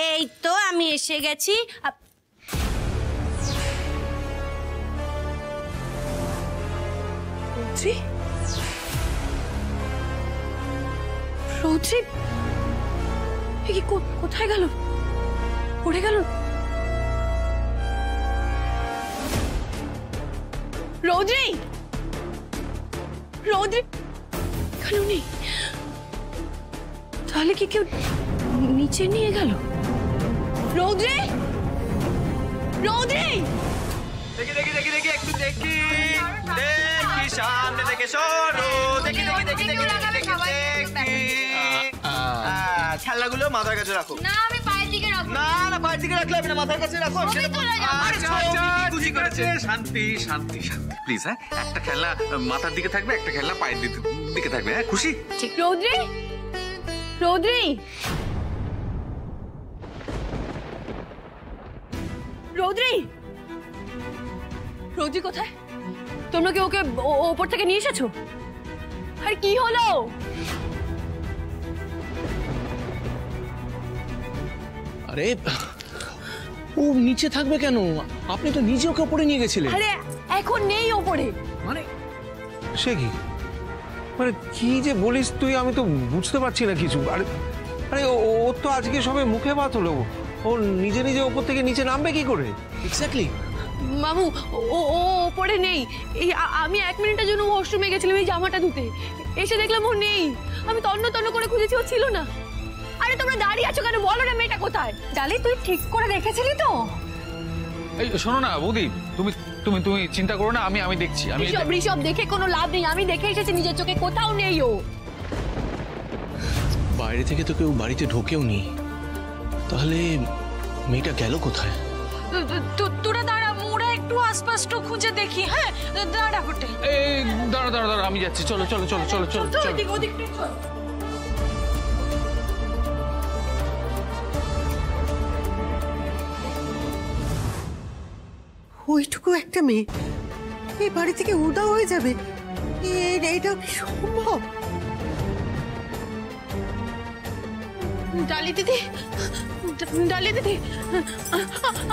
এই তো আমি এসে গেছি। রৌদ্রি, রৌদ্রি কি কোথায় গেল? পড়ে গেল? রৌদ্রি, রৌদ্রি কেন নেই? তাহলে কি কেউ নিচে নিয়ে গেল? রৌদ্রি, রৌদ্রি! দেখি দেখি দেখি দেখি একটু দেখি দেখি সামনে দেখে সরো দেখি দেখি দেখি দেখি দেখি খেলনাগুলো মাথার কাছে রাখো। না আমি পায়ের দিকে রাখবো। না না পায়ের দিকে রাখলে হবে না, মাথার কাছে রাখো। খুশি করেছে। শান্তি শান্তি শান্তি প্লিজ। হ্যাঁ, একটা খেলনা মাথার দিকে থাকবে, একটা খেলনা পায়ের দিকে থাকবে। হ্যাঁ, খুশি? রৌদ্রি, রৌদ্রি, রৌদ্রি, রৌদ্রি কোথায়? তোমরা কি ওকে ওপর থেকে নিয়ে এসেছো? আর কি হলো? আরে ও নিচে থাকবে কেন? আপনি তো নিজে ওকে উপরে নিয়ে গেছিলেন। আরে এখন নেই ওপরে। মানে সে কি? মানে কি যে বলিস তুই, আমি তো বুঝতে পারছি না কিছু। আরে আরে ও তো আজকে সবে মুখে ভাত হলো, ও নিজে নিজে ওপর থেকে নিচে নামবে কি করে? এক্স্যাক্টলি মামু, ও ওপরে নেই। এই আমি 1 মিনিটের জন্য ওয়াশরুমে গেছিলাম এই জামাটা ধুতে, এসে দেখলাম ও নেই। আমি তন্ন তন্ন করে খুঁজেছি, ও ছিল না। আরে তোমরা দাঁড়িয়ে আছো কেন? বলো না মেয়েটা কোথায়? ডালি তুই ঠিক করে দেখেছিলি তো? এই শোনো না বৌদি, তুমি তুমি তুমি চিন্তা করো না, আমি দেখছি। আমি ঋষভ দেখে কোনো লাভ নেই, আমি দেখে এসেছি নিজের চোখে, কোথাও নেই ও। বাইরে থেকে তো কেউ বাড়িতে ঢোকেও নি, তাহলে মেয়েটা গেল কোথায়? তোরা দাঁড়া, মোরা একটু আশপাশটা খুঁজে দেখি। হ্যাঁ দাঁড়া হোটেল। এই দাঁড়া দাঁড়া দাঁড়া, আমি যাচ্ছি। চলো চলো চলো চলো চলো চলো। ওইটুকু একটা মেয়ে এই বাড়ি থেকে উধাও হয়ে যাবে, এটা কি সম্ভব? ডালি দিদি, ডালি দিদি,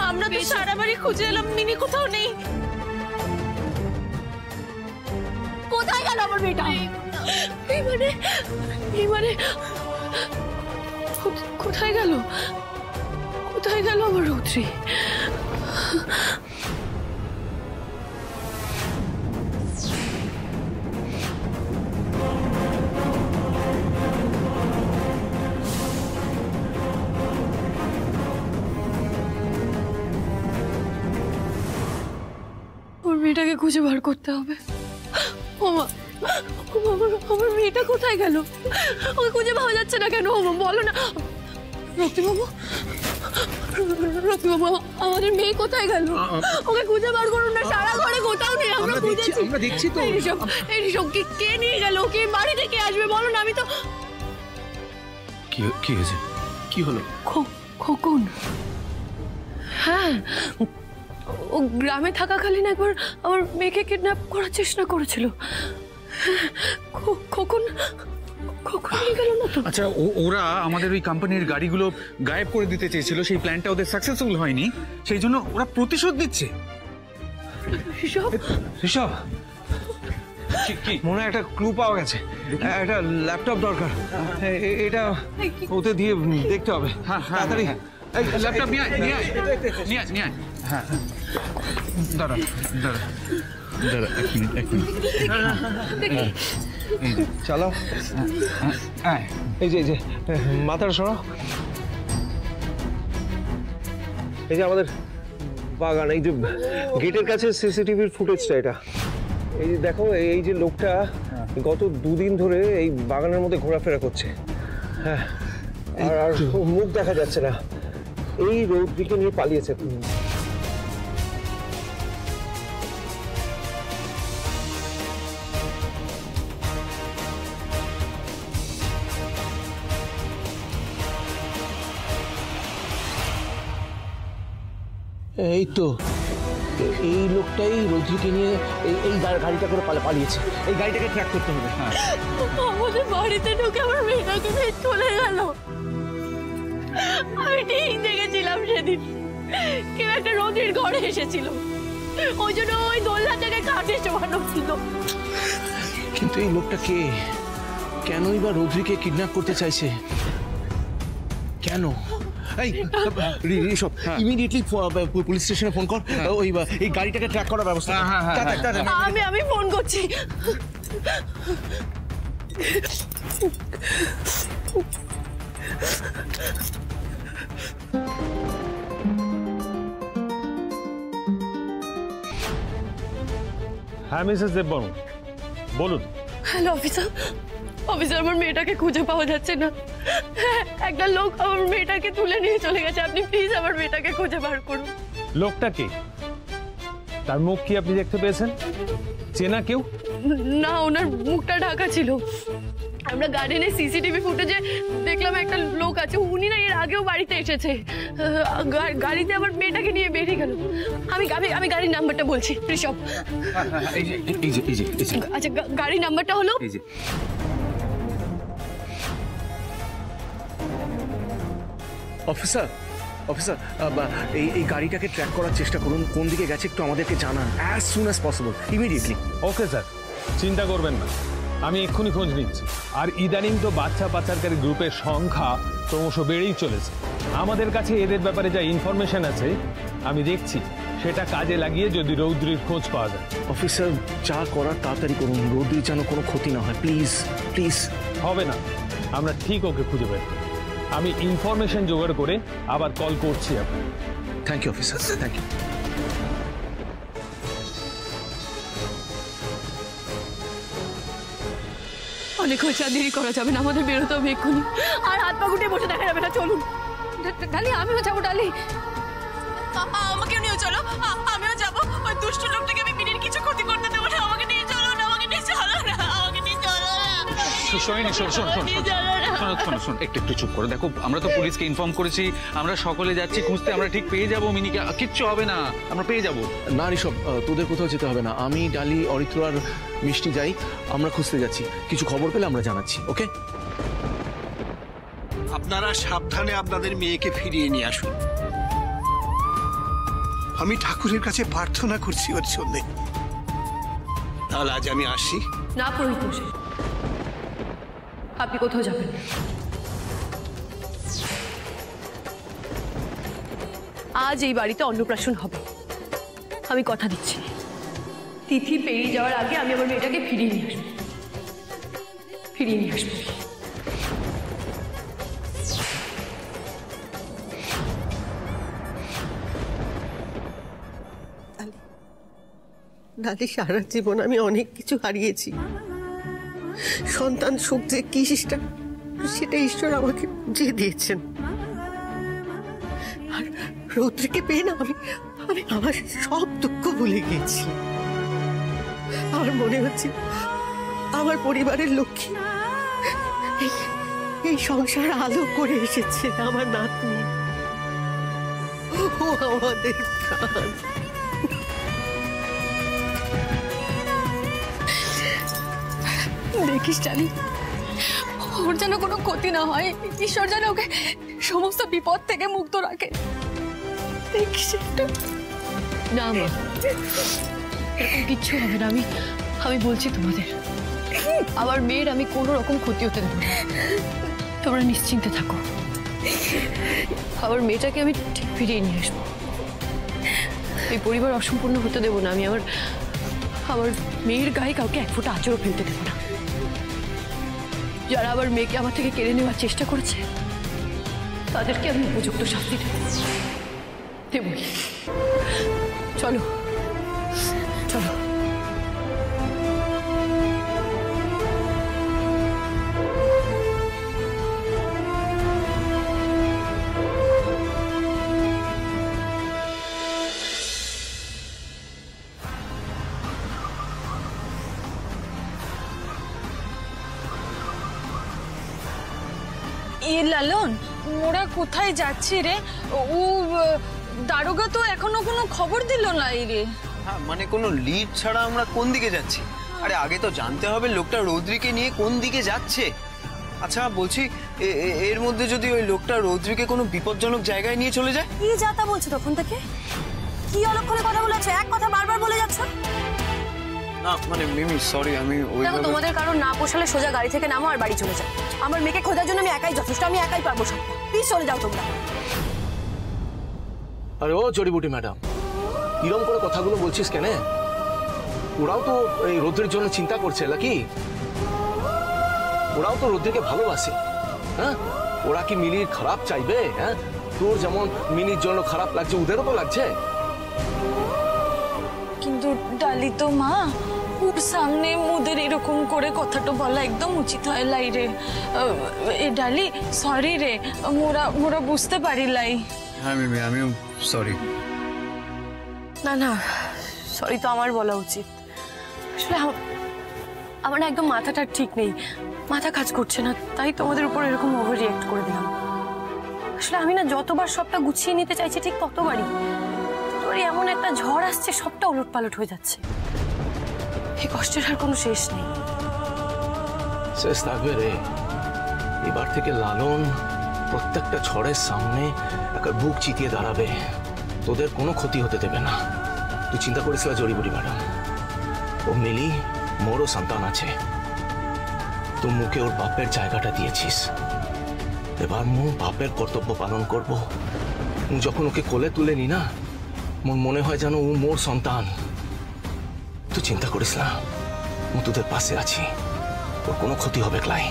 আমরা তো সারা বাড়ি খুঁজে এলাম, মিনি কোথাও নেই। কোথায় গেল আমার মেয়েটা? এই মানে কোথায় গেল? কোথায় গেল আমার রৌদ্রি? ওর মেয়েটাকে খুঁজে বার করতে হবে। আমার মেয়েটা কোথায় গেল? ওকে খুঁজে পাওয়া যাচ্ছে না কেন? বলো না রক্তিবাবু, রক্তিবাবু আমাদের মেয়ে কোথায় গেল? ওকে খুঁজে বার করুন না, সারা ঘরে কোথাও নেই। আমরা দেখছি তো। এই ঋষভ কে নিয়ে গেল? কে বাড়ি থেকে আসবে বলো না? আমি তো কি হয়েছে? কি হলো? খোকন, হ্যাঁ ও গ্রামে থাকাকালীন একবার আমার মেয়েকে কিডন্যাপ করার চেষ্টা করেছিল। খোকন নিয়ে গেল না তো? আচ্ছা, ওরা আমাদের ওই কোম্পানির গাড়িগুলো গায়েব করে দিতে চেয়েছিল, সেই প্ল্যানটা ওদের সাকসেসফুল হয়নি, সেই জন্য ওরা প্রতিশোধ দিচ্ছে। ঋষভ, কি মনে হয় একটা ক্লু পাওয়া গেছে। একটা ল্যাপটপ দরকার, এটা ওতে দিয়ে দেখতে হবে। হ্যাঁ তাড়াতাড়ি ল্যাপটপ নিয়ে আয়। হ্যাঁ দাঁড়া দাঁড়া দাঁড়া, এক মিনিট চালাও। এই যে মাথাটা সরাও। এই যে আমাদের বাগান, এই যে গেটের কাছে সিসিটিভির ফুটেজটা, এটা এই যে দেখো, এই যে লোকটা গত 2 দিন ধরে এই বাগানের মধ্যে ঘোরাফেরা করছে। হ্যাঁ, আর মুখ দেখা যাচ্ছে না। এই রৌদ্রিকে নিয়ে পালিয়েছে। এই তো এই লোকটাই রৌদ্রিকে নিয়ে এই গাড়িটা করে পালিয়েছে। এই গাড়িটাকে ট্র্যাক করতে হবে। হ্যাঁ, আমাদের বাড়িতে ঢুকে আমার মেয়েটাকে চলে গেল। আমি ঠিক দেখেছিলাম সেদিন কেউ একটা রোদ্রির ঘরে এসেছিল, ওই জন্য ওই দোলনা থেকে কাঠে চোবানো ছিল। কিন্তু এই লোকটা কে? কেনই বা রৌদ্রিকে কিডন্যাপ করতে চাইছে? কেন? এই ঋষভ, ইমিডিয়েটলি পুলিশ স্টেশনে ফোন কর। ওই এই গাড়িটাকে ট্র্যাক করার ব্যবস্থা কর। আমি ফোন করছি। হ্যাঁ মিসেস দেববর্মা, বলুন। হ্যালো অফিসার, আমার মেয়েটাকে খুঁজে পাওয়া যাচ্ছে না। একটা লোক আমার মেয়েটাকে তুলে নিয়ে চলে গেছে, আপনি প্লিজ আমার মেয়েটাকে খুঁজে বার করুন। লোকটা কে? তার মুখ কি আপনি দেখতে পেয়েছেন? চেনা কেউ? না, ওনার মুখটা ঢাকা ছিল। আমরা গার্ডেনে সিসিটিভি ফুটেজে দেখলাম একটা লোক আছে, উনি না এর আগেও বাড়িতে এসেছে, গাড়িতে আমার মেয়েটাকে নিয়ে বেরিয়ে গেল। আমি গাড়ির নাম্বারটা বলছি ঋষভ। আচ্ছা, গাড়ির নাম্বারটা হলো অফিসার, এই গাড়িটাকে ট্র্যাক করার চেষ্টা করুন। কোন দিকে গেছে একটু আমাদেরকে জানান, as soon as possible, immediately. Okay sir, চিন্তা করবেন না, আমি এক্ষুনি খোঁজ নিচ্ছি। আর ইদানিং তো বাচ্চা পাচারকারী গ্রুপের সংখ্যা ক্রমশ বেড়েই চলেছে। আমাদের কাছে এদের ব্যাপারে যা ইনফরমেশন আছে আমি দেখছি সেটা কাজে লাগিয়ে যদি রৌদ্রির খোঁজ পাওয়া যায়। অফিসার, যা করার তাড়াতাড়ি করুন, রৌদ্রির যেন কোনো ক্ষতি না হয়, প্লিজ প্লিজ। হবে না, আমরা ঠিক ওকে খুঁজে বের করব। আমি ইনফরমেশন জোগাড় করে আবার কল করছি আপনাকে। Thank you officer, thank you. অনেক হয়েছে, দেরি করা যাবে না, আমাদের বেরোতে হবে এক্ষুনি। আর হাত পা গুটিয়ে বসে দেখা যাবে না, চলুন। ডালি, আমিও যাবো। ডালি, আমাকেও নিয়ে চলো, আমিও যাবো। ওই দুষ্ট লোকটাকে আমি মিনির কিছু ক্ষতি করতে দেবো না। আমাকে নিয়ে চলো না, আমাকে নিয়ে চলো না, আমাকে নিয়ে চলো না। শোন, একটু চুপ করো। দেখো, আমরা তো পুলিশকে ইনফর্ম করেছি, আমরা সকলে যাচ্ছি খুঁজতে, আমরা ঠিক পেয়ে যাবো মিনিকে, কিচ্ছু হবে না, আমরা পেয়ে যাবো। না ঋষভ, তোদের কোথাও যেতে হবে না। আমি, ডালি, অরিত্র আর মিষ্টি যাই, আমরা খুঁজতে যাচ্ছি। কিছু খবর পেলে আমরা জানাচ্ছি, ওকে? আপনারা সাবধানে আপনাদের মেয়েকে ফিরিয়ে নিয়ে আসুন। আমি ঠাকুরের কাছে প্রার্থনা করছি ওর জন্যে। তাহলে আজ আমি আসি। না পুরোহিত মশাই, আপনি কোথাও যাবেন না। আজ এই বাড়িতে অন্নপ্রাশন হবে, আমি কথা দিচ্ছি। তিথি পেরিয়ে যাওয়ার আগে আমি আমার মেয়েটাকে ফিরিয়ে নিয়ে আসবো। দাদি, সারা জীবন আমি অনেক কিছু হারিয়েছি। সন্তান সুখ যে কি সেটা ঈশ্বর আমাকে বুঝিয়ে দিয়েছেন। আর রৌদ্রকে পেয়ে না আমি আমার সব দুঃখ ভুলে গিয়েছি। আমার মনে হচ্ছে আমার পরিবারের লক্ষ্মী এই সংসার আলো করে এসেছে আমার নাতনি। ও আমাদের প্রাণ। দেখিস জানি, ওর যেন কোনো ক্ষতি না হয়, ঈশ্বর যেন ওকে সমস্ত বিপদ থেকে মুক্ত রাখে। দেখিস একটু। না মা, এরকম কিচ্ছু হবে না। আমি বলছি তোমাদের, আমার মেয়ের আমি কোনো রকম ক্ষতি হতে দেবো না, তোমরা নিশ্চিন্তে থাকো। আমার মেয়েটাকে আমি ঠিক ফিরিয়ে নিয়ে আসবো। এই পরিবার অসম্পূর্ণ হতে দেবো না। আমি আমার মেয়ের গায়ে কাউকে এক ফোঁটা আঁচড়ও ফেলতে দেবো না। যারা আমার মেয়েকে আমার থেকে কেড়ে নেওয়ার চেষ্টা করেছে তাদেরকে আমি উপযুক্ত শাস্তি দেবই। চলো চলো। লালন, ওরা কোথায় যাচ্ছে রে? ও দারোগা তো এখনো কোনো খবর দিল না রে। হ্যাঁ, মানে কোনো লিড ছাড়া আমরা কোন দিকে যাচ্ছি? আরে আগে তো জানতে হবে লোকটা রৌদ্রিকে নিয়ে কোন দিকে যাচ্ছে। আচ্ছা বলছি, এর মধ্যে যদি ওই লোকটা রৌদ্রীকে কোনো বিপজ্জনক জায়গায় নিয়ে চলে যায়? কি যাতা বলছো তখন থেকে? কি অলক্ষণে কথা বলেছো? এক কথা বারবার বলে যাচ্ছ। না মানে মিমি সরি, আমি দেখো তোমাদের কারণ না পোষালে সোজা গাড়ি থেকে নামো আর বাড়ি চলে যাও। আমার মেয়েকে খোঁজার জন্য আমি একাই যথেষ্ট, আমি একাই পারবো সব। প্লিজ চলে যাও তোমরা। আরে ও জড়িবুটি ম্যাডাম, এরকম করে কথাগুলো বলছিস কেন? ওরাও তো এই রৌদ্রের জন্য চিন্তা করছে নাকি? ওরাও তো রৌদ্রকে ভালোবাসে। হ্যাঁ, ওরা কি মিলির খারাপ চাইবে? হ্যাঁ, তোর যেমন মিলির জন্য খারাপ লাগছে, ওদেরও তো লাগছে। কিন্তু ডালি তো মা, ওর সামনে ওদের এরকম করে কথাটা বলা একদম উচিত হয় লাই রে। এ ডালি সরি রে, মোরা বুঝতে পারি লাই। হ্যাঁ মিমি, আমিও সরি। না না, সরি তো আমার বলা উচিত। আসলে আমার না একদম মাথাটা ঠিক নেই, মাথা কাজ করছে না, তাই তোমাদের উপর এরকম ওভার রিঅ্যাক্ট করে দিলাম। আসলে আমি না যতবার সবটা গুছিয়ে নিতে চাইছি ঠিক ততবারই তোর এমন একটা ঝড় আসছে, সবটা উলটপালট হয়ে যাচ্ছে। এই কষ্টের আর কোনো শেষ নেই। শেষ থাকবে রে। এবার থেকে লালন প্রত্যেকটা ঝড়ের সামনে একটা বুক চিতিয়ে দাঁড়াবে, তোদের কোনো ক্ষতি হতে দেবে না। তুই চিন্তা করিস না জড়িবুটি ম্যাডাম, ও মিলি মোরও সন্তান আছে। তুই মুখে ওর বাপের জায়গাটা দিয়েছিস, এবার মু বাপের কর্তব্য পালন করব। যখন ওকে কোলে তুলে নি না, মোর মনে হয় যেন ও মোর সন্তান। তুই চিন্তা করিস না, মু তোদের পাশে আছি, ওর কোনো ক্ষতি হবে ক্লাই।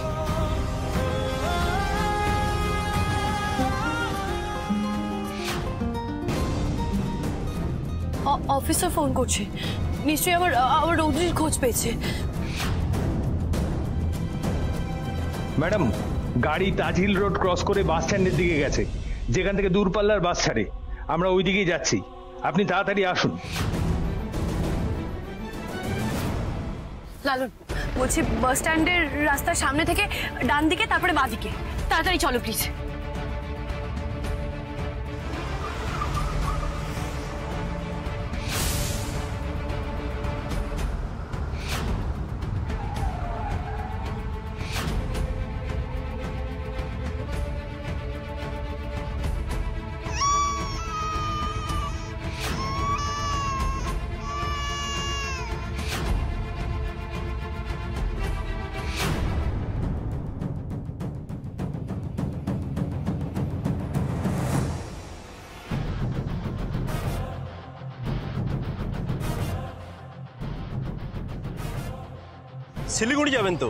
অফিসার ফোন করছে, নিশ্চয়ই আমার রৌদ্রির খোঁজ পেয়েছে। ম্যাডাম, গাড়ি তাজহিল রোড ক্রস করে বাস স্ট্যান্ডের দিকে গেছে, যেখান থেকে দূরপাল্লার বাস ছাড়ে। আমরা ওই দিকেই যাচ্ছি, আপনি তাড়াতাড়ি আসুন। লালন বলছি, বাস স্ট্যান্ডের রাস্তার সামনে থেকে ডান দিকে, তারপরে বাঁ দিকে। তাড়াতাড়ি চলো প্লিজ। শিলিগুড়ি যাবেন তো?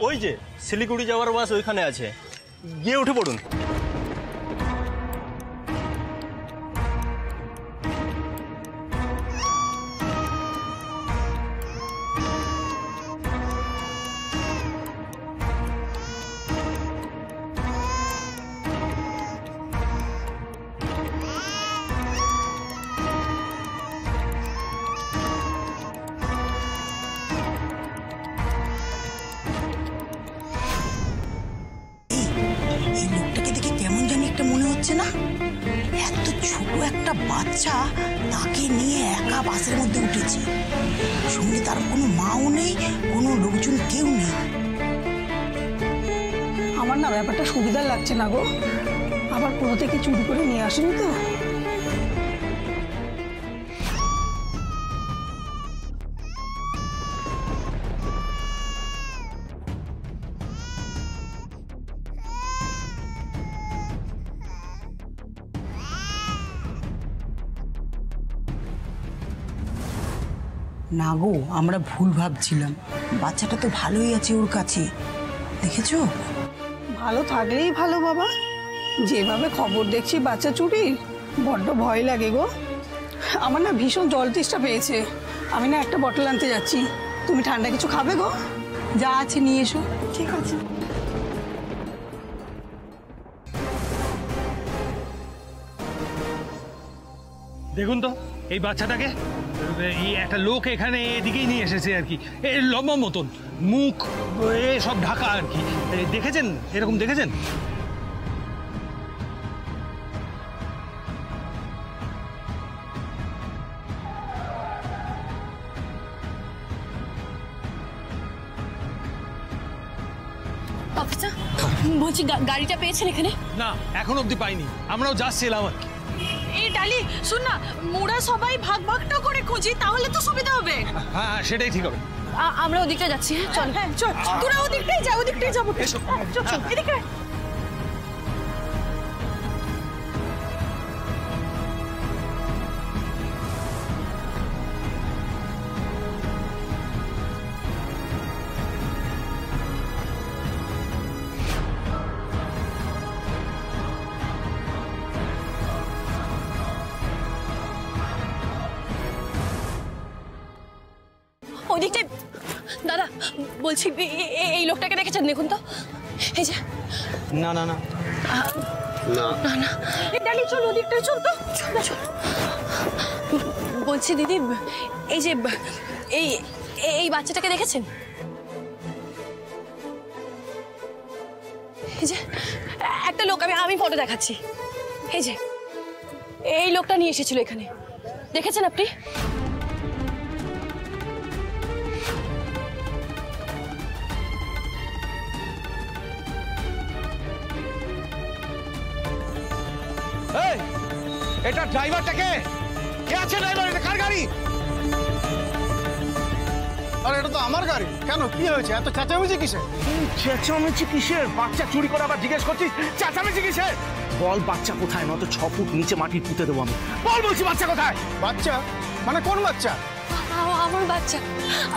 ওই যে শিলিগুড়ি যাওয়ার বাস ওইখানে আছে, গিয়ে উঠে পড়ুন। না, এত ছোট একটা বাচ্চা তাকে নিয়ে একা বাসের মধ্যে উঠেছে, সঙ্গে তার কোনো মাও নেই, কোনো লোকজন কেউ নেই। আমার না ব্যাপারটা সুবিধা লাগছে না গো, আবার কোথা থেকে চুরি করে নিয়ে আসেনি তো। না গো, আমরা ভুল ভাবছিলাম, বাচ্চাটা তো ভালোই আছে ওর কাছে, দেখেছো? ভালো থাকলেই ভালো বাবা, যেভাবে খবর দেখছি বাচ্চা চুরির, বড্ড ভয় লাগে গো। আমার না ভীষণ জল তেষ্টা পেয়েছে, আমি না একটা বটল আনতে যাচ্ছি, তুমি ঠান্ডা কিছু খাবে গো? যা আছে নিয়ে এসো। ঠিক আছে। দেখুন তো এই বাচ্চাটাকে, এই একটা লোক এখানে এদিকেই নিয়ে এসেছে আর কি, লম্বা মতন, মুখ সব ঢাকা আর কি। দেখেছেন এরকম? দেখেছেন? অফিসার বলছি গাড়িটা পেয়েছেন এখানে? না, এখন অবধি পাইনি, আমরাও যাচ্ছিলাম আর কি। এই ডালি শোন না, মোরা সবাই ভাগ ভাগটা করে খুঁজি, তাহলে তো সুবিধা হবে। হ্যাঁ, সেটাই ঠিক হবে। আমরা ওদিকটা যাচ্ছি। চল চল, তোরা ওদিকটাই যা, ওদিকটাই যাবো। চল চল, এদিকে। ওদিকটাই। দাদা বলছি এই লোকটাকে দেখেছেন? দেখুন তো, এই যে। না না না না না না, ডালি চল ওদিকটাই, চল তো, চল চল। বলছি দিদি, এই যে এই বাচ্চাটাকে দেখেছেন? এই যে একটা লোক, আমি ফটো দেখাচ্ছি। এই যে এই লোকটা নিয়ে এসেছিল এখানে, দেখেছেন আপনি? এটা ড্রাইভারটাকে কে আছে? ড্রাইভার, এটা কার গাড়ি? আরে এটা তো আমার গাড়ি। কেন, কি হয়েছে? এত চেঁচামেচি কিসের? চেঁচামেচি কিসের? বাচ্চা চুরি করে আবার জিজ্ঞেস করছিস চেঁচামেচি কিসের? বল বাচ্চা কোথায়, নয়তো 6 ফুট নিচে মাটি পুঁতে দেবো আমি। বল বলছি, বাচ্চা কোথায়? বাচ্চা মানে কোন বাচ্চা? আমার বাচ্চা,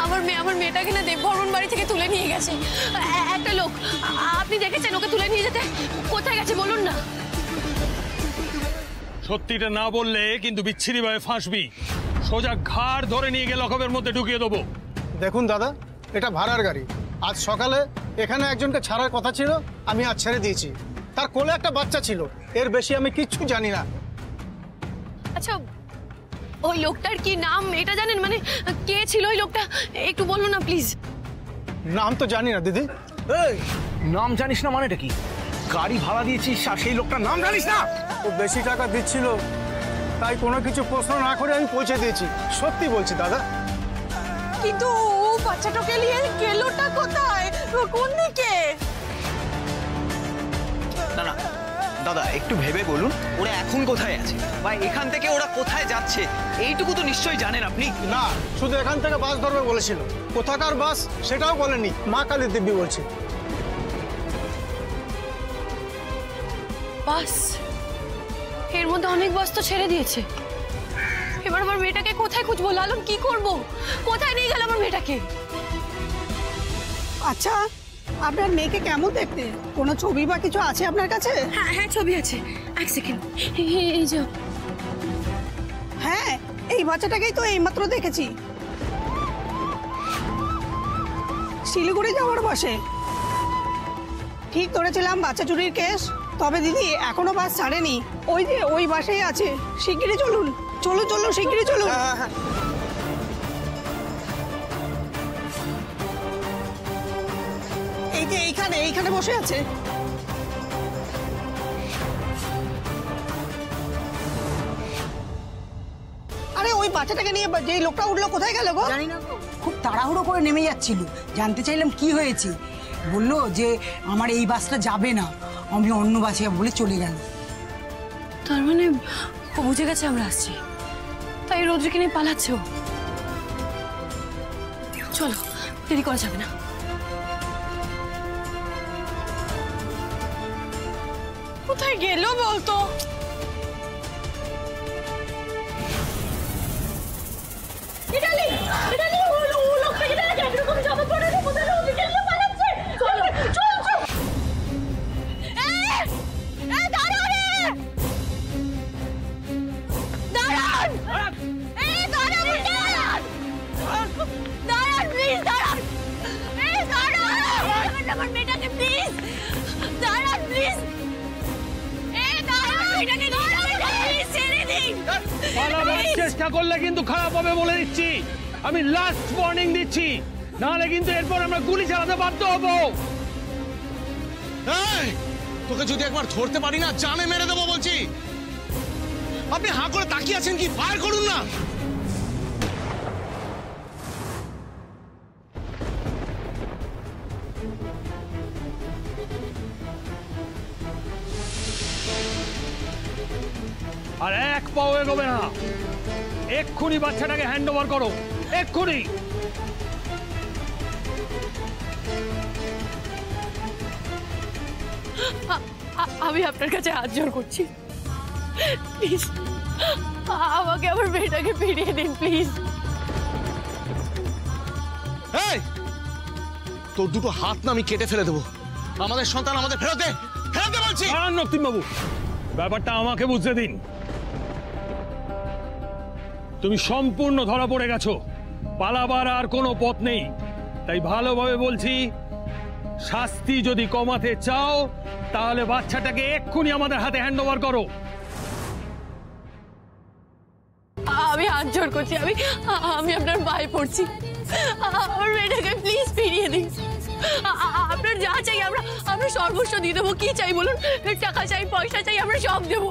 আমার মেয়েটাকে না দেববর্মন বাড়ি থেকে তুলে নিয়ে গেছে একটা লোক। আপনি দেখেছেন ওকে তুলে নিয়ে যেতে? কোথায় গেছে বলুন না। সত্যিটা না বললে কিন্তু বিচ্ছিরি ভাবে ফাঁসবি। সোজা ঘাড় ধরে নিয়ে গিয়ে লকআপের মধ্যে ঢুকিয়ে দেবো। দেখুন দাদা, এটা ভাড়ার গাড়ি। আজ সকালে এখানে একজনকে ছাড়ার কথা ছিল, আমি আজ ছেড়ে দিয়েছি। তার কোলে একটা বাচ্চা ছিল, এর বেশি আমি কিচ্ছু জানি না। আচ্ছা, ওই লোকটার কি নাম এটা জানেন? মানে কে ছিল ওই লোকটা, একটু বলুন না প্লিজ। নাম তো জানি না দিদি। এই নাম জানিস না মানেটা কি? গাড়ি ভাড়া দিয়েছিস আর সেই লোকটার নাম জানিস না? ও বেশি টাকা দিচ্ছিল, তাই কোনো কিছু প্রশ্ন না করে আমি পৌঁছে দিয়েছি। সত্যি বলছি দাদা। কিন্তু ও বাচ্চাটাকে নিয়ে গেলোটা কোথায়, কোন দিকে? না না দাদা, একটু ভেবে বলুন, ওরা এখন কোথায় আছে বা এখান থেকে ওরা কোথায় যাচ্ছে এইটুকু তো নিশ্চয়ই জানেন আপনি। না, শুধু এখান থেকে বাস ধরবে বলেছিল। কোথাকার বাস সেটাও বলেনি। মা কালী দিব্যি বলছে। বাস? এর মধ্যে অনেক বাস তো ছেড়ে দিয়েছে। এবার আমার মেয়েটাকে কোথায় খুঁজবো? লালন, কি করব? কোথায় নিয়ে গেল আমার মেয়েটাকে? আচ্ছা, আপনার মেয়েকে কেমন দেখতে? কোনো ছবি বা কিছু আছে আপনার কাছে? হ্যাঁ হ্যাঁ, ছবি আছে। এক সেকেন্ড, এই যে। হ্যাঁ, এই বাচ্চাটাকেই তো এইমাত্র দেখেছি, শিলিগুড়ি যাওয়ার বাসে। ঠিক ধরেছিলাম বাচ্চা চুরির কেস। তবে দিদি, এখনো বাস ছাড়েনি। ওই যে ওই বাসেই আছে। শিগগিরই চলুন, চলুন চলুন, শিগগিরই চলুন। এই যে এইখানে বসে আছে। আরে ওই বাচ্চাটাকে নিয়ে যেই লোকটা উঠলো, কোথায় গেল গো? জানি না, খুব তাড়াহুড়ো করে নেমে যাচ্ছিল। জানতে চাইলাম কি হয়েছে, বললো যে আমার এই বাসটা যাবে না, আমি অন্য বাসে বলে চলে গেল। তার মানে ও বুঝে গেছে আমরা আসছি, তাই রোদ্রিকে নিয়ে পালাচ্ছে ও। চলো, দেরি করা যাবে না। কোথায় গেল বলতো? চেষ্টা করলে কিন্তু খারাপ হবে বলে দিচ্ছি। আমি লাস্ট ওয়ার্নিং দিচ্ছি, নাহলে কিন্তু এরপর আমরা গুলি চালাতে বাধ্য হবো। তোকে যদি একবার ধরতে পারি না, জানে মেরে দেবো বলছি। আপনি হাঁ করে তাকিয়ে আছেন কি? ফায়ার করুন না। আর এক পাও এগোবে না। এক্ষুনি বাচ্চাটাকে হ্যান্ড ওভার করো, এক্ষুনি। আমি আপনার কাছে হাত জোড় করছি, প্লিজ আমাকে আমার মেয়েটাকে ফিরিয়ে দিন প্লিজ। এই, তোর দুটো হাত না আমি কেটে ফেলে দেবো। আমাদের সন্তান আমাদের ফেরত দে, ফেরত দে বলছি। নক্তিম বাবু, ব্যাপারটা আমাকে বুঝতে দিন। তুমি সম্পূর্ণ ধরা পড়ে গেছো, পালাবার আর কোনো পথ নেই। তাই ভালোভাবে বলছি, শাস্তি যদি কমাতে চাও তাহলে বাচ্চাটাকে এক্ষুনি আমাদের হাতে হ্যান্ড ওভার করো। আমি হাত জোড় করছি, আমি আপনার পায়ে পড়ছি, আমার মেয়েটাকে প্লিজ ফিরিয়ে দিন। আপনার যা চাই আমরা সর্বস্ব দিয়ে দেবো। কি চাই বলুন? টাকা চাই, পয়সা চাই, আমরা সব দেবো,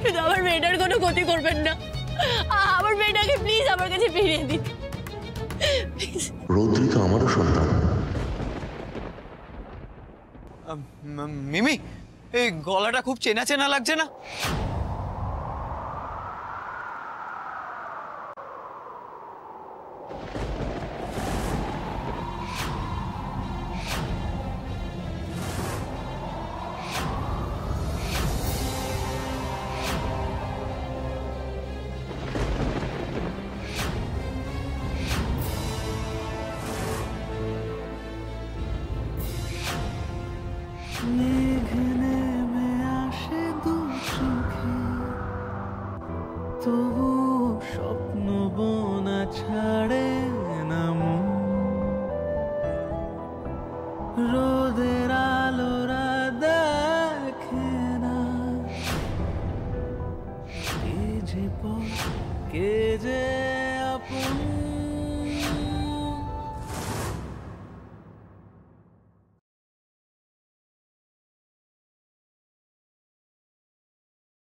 কিন্তু আমার মেয়েটার কোনো ক্ষতি করবেন না। আমার মেয়েটাকে প্লিজ আমার কাছে ফিরিয়ে দিন। রৌদ্রি তো আমারও সন্তান। মিমি, এই গলাটা খুব চেনা চেনা লাগছে না? তবু স্বপ্ন বোনা ছাড়ে না মন, রোদের আলোরা দেখে না কে যে পর কে যে আপন।